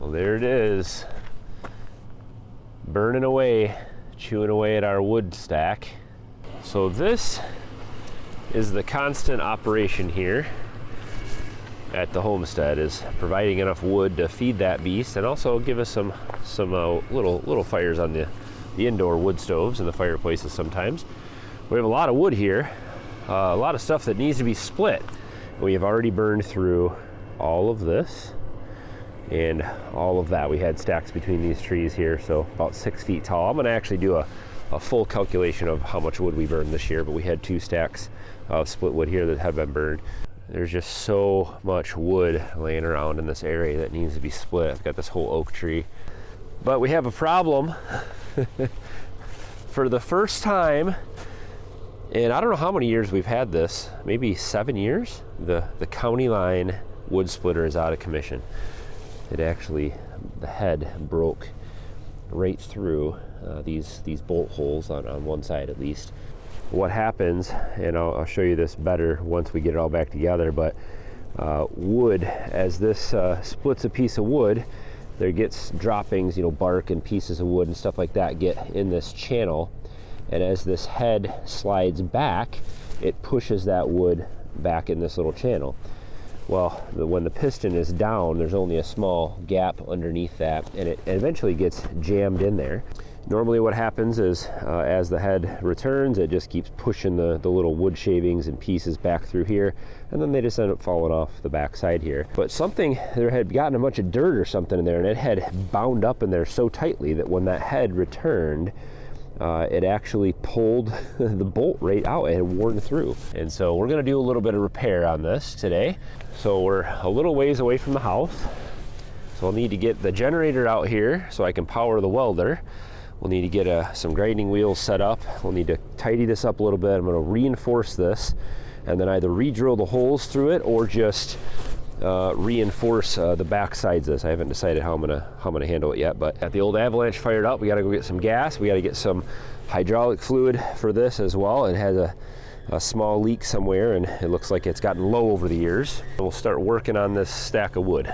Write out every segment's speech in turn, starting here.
Well, there it is, burning away, chewing away at our wood stack. So this is the constant operation here at the homestead, is providing enough wood to feed that beast and also give us some little fires on the indoor wood stoves and the fireplaces sometimes. We have a lot of wood here, a lot of stuff that needs to be split. We have already burned through all of this and all of that. We had stacks between these trees here, so about 6 feet tall. I'm gonna actually do a full calculation of how much wood we burned this year, but we had 2 stacks of split wood here that have been burned. There's just so much wood laying around in this area that needs to be split. I've got this whole oak tree. But we have a problem. For the first time, and I don't know how many years we've had this, maybe 7 years, the Countyline wood splitter is out of commission. It actually, the head broke right through these bolt holes on one side at least. What happens, and I'll show you this better once we get it all back together, but wood, as this splits a piece of wood, there gets droppings, bark and pieces of wood and stuff like that get in this channel, and as this head slides back, it pushes that wood back in this little channel. Well, when the piston is down, there's only a small gap underneath that, and it eventually gets jammed in there. Normally what happens is as the head returns, it just keeps pushing the little wood shavings and pieces back through here, and then they just end up falling off the back side here. But there had gotten a bunch of dirt or something in there, and it had bound up in there so tightly that when that head returned, it actually pulled the bolt right out. It had worn through. And so we're gonna do a little bit of repair on this today. So we're a little ways away from the house. So I'll need to get the generator out here so I can power the welder. We'll need to get some grinding wheels set up. We'll need to tidy this up a little bit. I'm gonna reinforce this and then either re-drill the holes through it or just reinforce the back sides of this. I haven't decided how I'm gonna handle it yet, but got the old avalanche fired up. We gotta go get some gas. We gotta get some hydraulic fluid for this as well. It has a small leak somewhere and it looks like it's gotten low over the years. We'll start working on this stack of wood.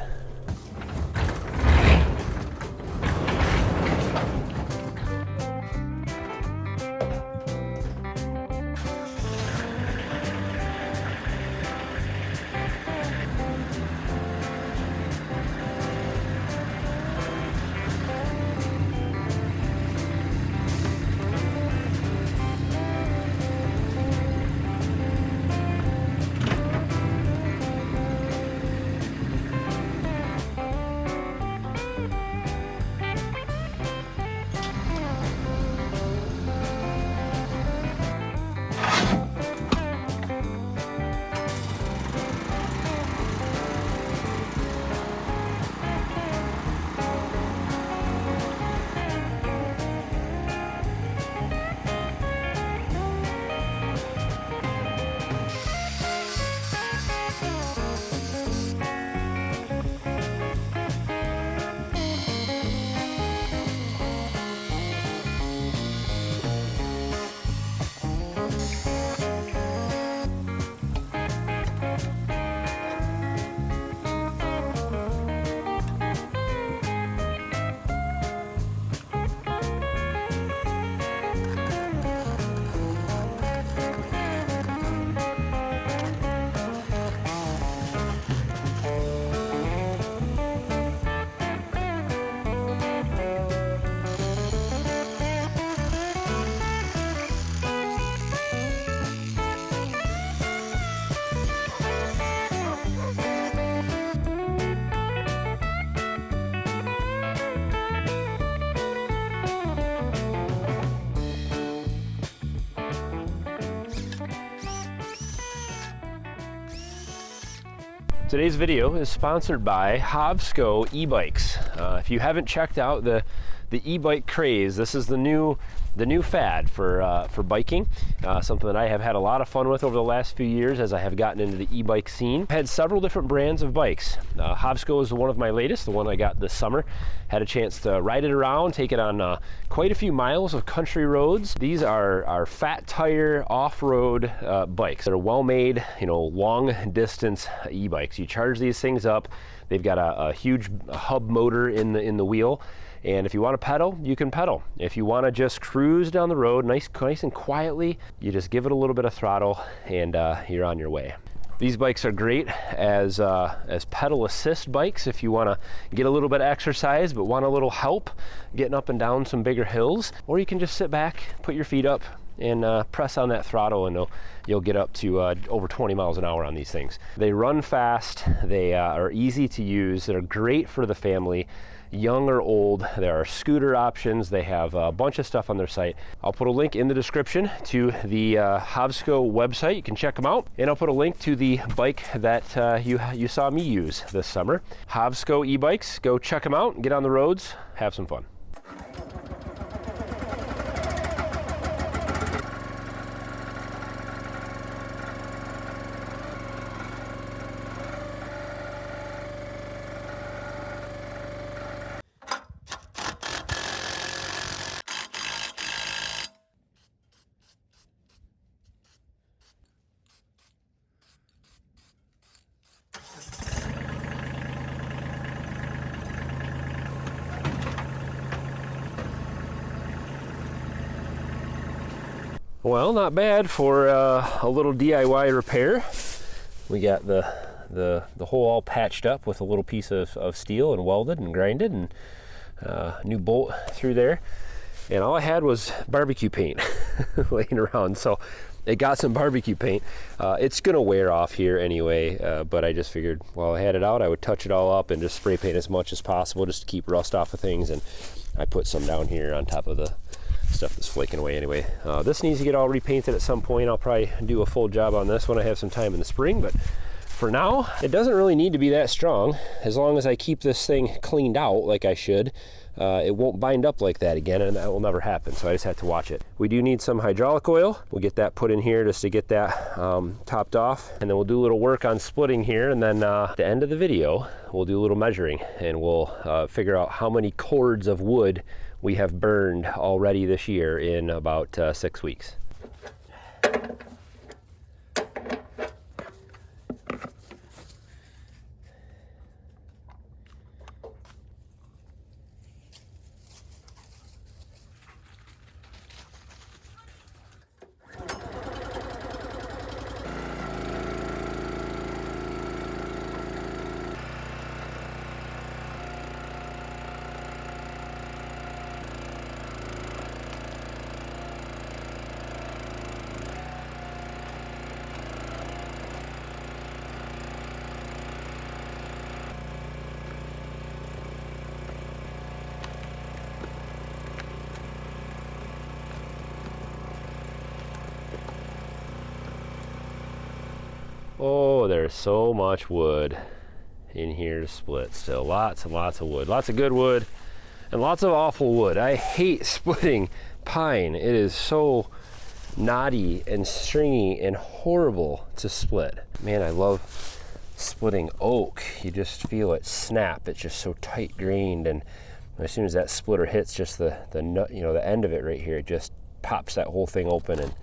Today's video is sponsored by HovCity e-bikes. If you haven't checked out the e-bike craze, this is the new fad for biking. Something that I have had a lot of fun with over the last few years as I have gotten into the e-bike scene. I've had several different brands of bikes. HovCity is one of my latest, the one I got this summer. Had a chance to ride it around, take it on quite a few miles of country roads. These are fat tire off-road bikes that are well made, long distance e-bikes. You charge these things up. They've got a huge hub motor in the wheel. And if you want to pedal, you can pedal. If you want to just cruise down the road nice and quietly, you just give it a little bit of throttle and you're on your way. These bikes are great as pedal assist bikes if you want to get a little bit of exercise but want a little help getting up and down some bigger hills. Or you can just sit back, put your feet up, and press on that throttle, and you'll get up to over 20 miles an hour on these things. They run fast, they are easy to use, they're great for the family, young or old. There are scooter options. They have a bunch of stuff on their site. I'll put a link in the description to the HovCity website. You can check them out. And I'll put a link to the bike that you saw me use this summer. HovCity e-bikes. Go check them out, get on the roads, have some fun. Well, not bad for a little DIY repair. We got the hole all patched up with a little piece of steel and welded and grinded, and new bolt through there. And all I had was barbecue paint laying around. So it got some barbecue paint. It's gonna wear off here anyway, but I just figured while I had it out, I would touch it all up and just spray paint as much as possible just to keep rust off of things. And I put some down here on top of the stuff that's flaking away anyway. This needs to get all repainted at some point. I'll probably do a full job on this when I have some time in the spring, but for now, it doesn't really need to be that strong. As long as I keep this thing cleaned out like I should, it won't bind up like that again, and that will never happen, so I just have to watch it. We do need some hydraulic oil. We'll get that put in here just to get that topped off, and then we'll do a little work on splitting here, and then at the end of the video, we'll do a little measuring, and we'll figure out how many cords of wood we have burned already this year in about 6 weeks. Oh, there's so much wood in here to split still. Lots and lots of wood. Lots of good wood and lots of awful wood. I hate splitting pine. It is so knotty and stringy and horrible to split. Man, I love splitting oak. You just feel it snap. It's just so tight grained, and as soon as that splitter hits just the nut, you know, the end of it right here, it just pops that whole thing open. And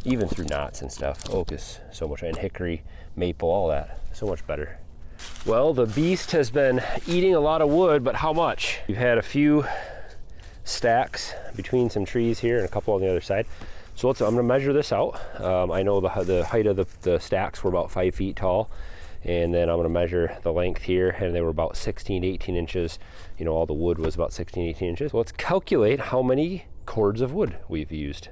even through knots and stuff, oak is so much, and hickory, maple, all that, so much better. Well, the beast has been eating a lot of wood, but how much? We've had a few stacks between some trees here and a couple on the other side. So I'm gonna measure this out. I know the height of the stacks were about 5 feet tall, and then I'm gonna measure the length here, and they were about 16 to 18 inches. You know, all the wood was about 16 to 18 inches. Let's calculate how many cords of wood we've used.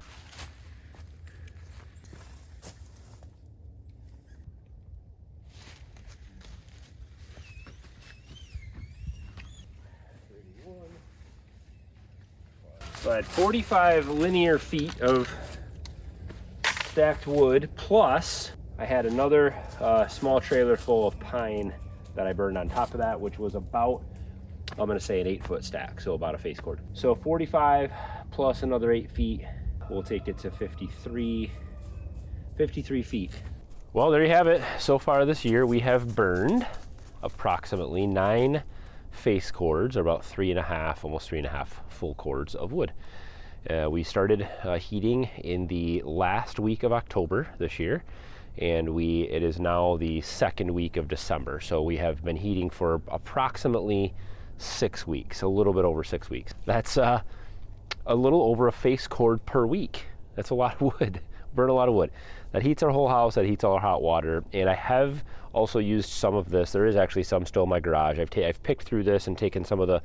So I had 45 linear feet of stacked wood, plus I had another small trailer full of pine that I burned on top of that, which was about, I'm gonna say, an 8-foot stack, so about a face cord. So 45 plus another 8 feet, we'll take it to 53 feet. Well, there you have it. So far this year, we have burned approximately 9 face cords, or about 3.5, almost 3.5 full cords of wood. We started heating in the last week of October this year, and it is now the second week of December. So we have been heating for approximately 6 weeks, a little bit over 6 weeks. That's a little over a face cord per week. That's a lot of wood. Burn a lot of wood. That heats our whole house, that heats all our hot water. And I have also used some of this. There is actually some still in my garage. I've picked through this and taken some of the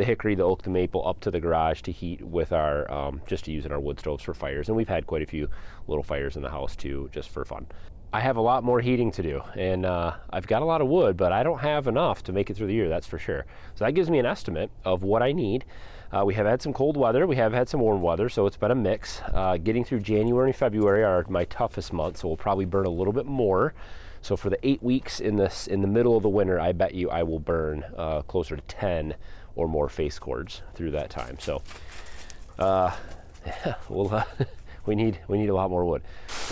hickory, the oak, the maple up to the garage to heat with our, just to use in our wood stoves for fires. And we've had quite a few little fires in the house too, just for fun. I have a lot more heating to do, and I've got a lot of wood, but I don't have enough to make it through the year, that's for sure. So that gives me an estimate of what I need. We have had some cold weather, we have had some warm weather, so it's been a mix. Getting through January and February are my toughest months, so we'll probably burn a little bit more. So for the 8 weeks in the middle of the winter, I bet you I will burn closer to 10 or more face cords through that time. So we need a lot more wood.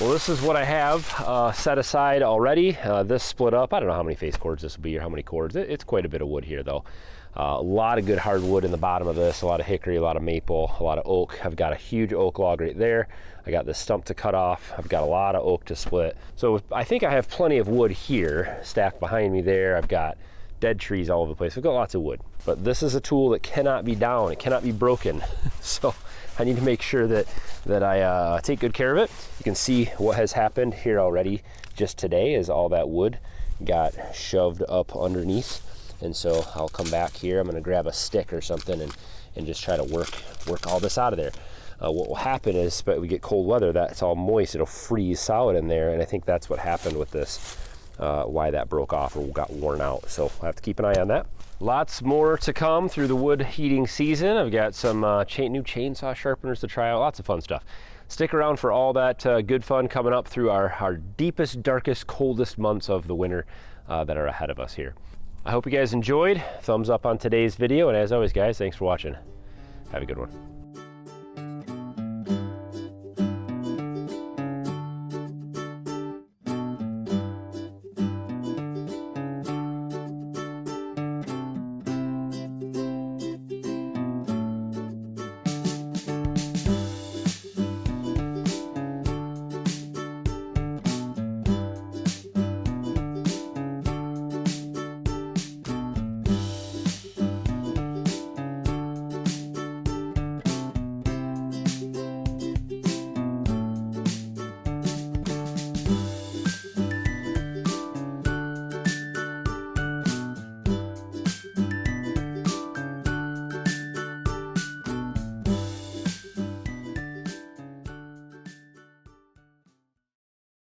Well, this is what I have set aside already. This split up, I don't know how many face cords this will be or how many cords. It's quite a bit of wood here though. A lot of good hardwood in the bottom of this, a lot of hickory, a lot of maple, a lot of oak. I've got a huge oak log right there. I got this stump to cut off. I've got a lot of oak to split. So I think I have plenty of wood here stacked behind me there. I've got dead trees all over the place. I've got lots of wood. But this is a tool that cannot be down. It cannot be broken. So I need to make sure that I take good care of it. You can see what has happened here already just today is all that wood got shoved up underneath. And so I'll come back here. I'm going to grab a stick or something and just try to work all this out of there. What will happen is, but we get cold weather, that's all moist. It'll freeze solid in there. And I think that's what happened with this, why that broke off or got worn out. So I'll have to keep an eye on that. Lots more to come through the wood heating season. I've got some new chainsaw sharpeners to try out. Lots of fun stuff. Stick around for all that good fun coming up through our deepest, darkest, coldest months of the winter that are ahead of us here. I hope you guys enjoyed. Thumbs up on today's video. And as always, guys, thanks for watching. Have a good one.